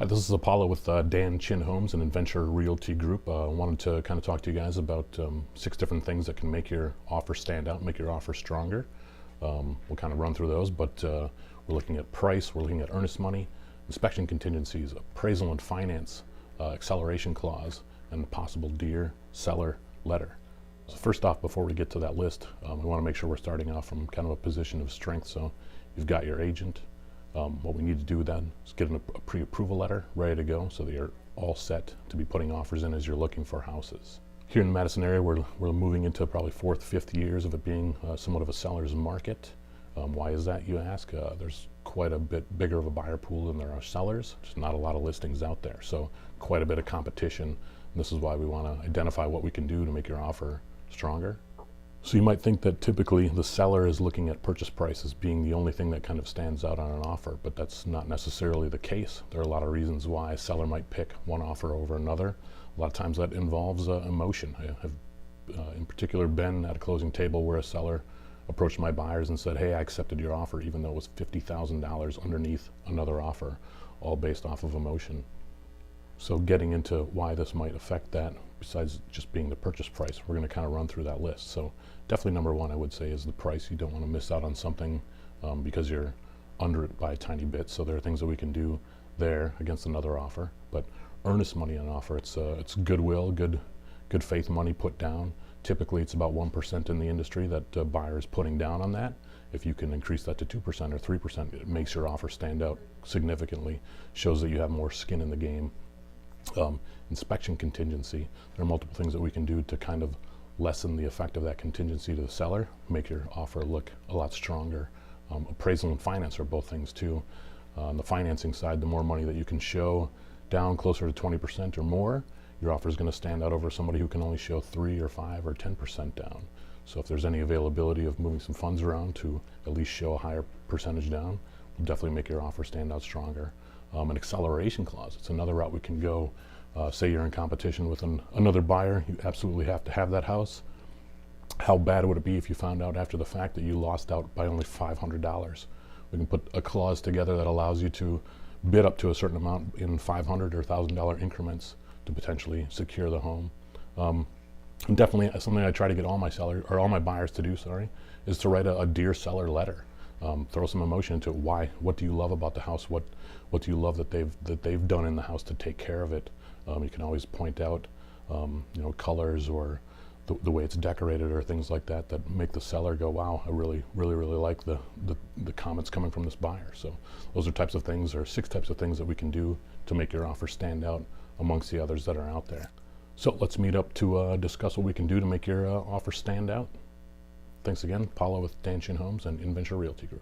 Hi, this is Apollo with Dan Chin Homes and Adventure Realty Group. Wanted to kind of talk to you guys about 6 different things that can make your offer stand out, make your offer stronger. We'll kind of run through those, but we're looking at price, we're looking at earnest money, inspection contingencies, appraisal and finance, acceleration clause, and the possible dear seller letter. So first off, before we get to that list, we want to make sure we're starting off from kind of a position of strength. So you've got your agent. What we need to do then is get a pre-approval letter ready to go so that you're all set to be putting offers in as you're looking for houses. Here in the Madison area, we're moving into probably 4th, 5th years of it being somewhat of a seller's market. Why is that, you ask? There's quite a bit bigger of a buyer pool than there are sellers. There's not a lot of listings out there, so quite a bit of competition. And this is why we want to identify what we can do to make your offer stronger. So you might think that typically the seller is looking at purchase price as being the only thing that kind of stands out on an offer, but that's not necessarily the case. There are a lot of reasons why a seller might pick one offer over another. A lot of times that involves emotion. I have in particular been at a closing table where a seller approached my buyers and said, hey, I accepted your offer even though it was $50,000 underneath another offer, all based off of emotion. So getting into why this might affect that, besides just being the purchase price, we're going to kind of run through that list. So definitely number one, I would say, is the price. You don't want to miss out on something because you're under it by a tiny bit. So there are things that we can do there against another offer. But earnest money on an offer, it's goodwill, good faith money put down. Typically it's about 1% in the industry that a buyer is putting down on that. If you can increase that to 2% or 3%, it makes your offer stand out significantly, shows that you have more skin in the game. Inspection contingency, there are multiple things that we can do to kind of lessen the effect of that contingency to the seller, make your offer look a lot stronger. Appraisal and finance are both things too. On the financing side, the more money that you can show down closer to 20% or more, your offer is going to stand out over somebody who can only show 3 or 5 or 10% down. So if there's any availability of moving some funds around to at least show a higher percentage down, will definitely make your offer stand out stronger. An acceleration clause, it's another route we can go. Say you're in competition with another buyer, you absolutely have to have that house. How bad would it be if you found out after the fact that you lost out by only $500? We can put a clause together that allows you to bid up to a certain amount in $500 or $1,000 increments to potentially secure the home. And definitely something I try to get all my buyers to do, is to write a dear seller letter. Throw some emotion into it. What do you love about the house? What do you love that they've done in the house to take care of it? You can always point out colors or the way it's decorated or things like that that make the seller go, wow, I really like the comments coming from this buyer. So those are types of things, or 6 types of things that we can do to make your offer stand out amongst the others that are out there. So let's meet up to discuss what we can do to make your offer stand out. Thanks again. Paula with Dan Chin Homes and Adventure Realty Group.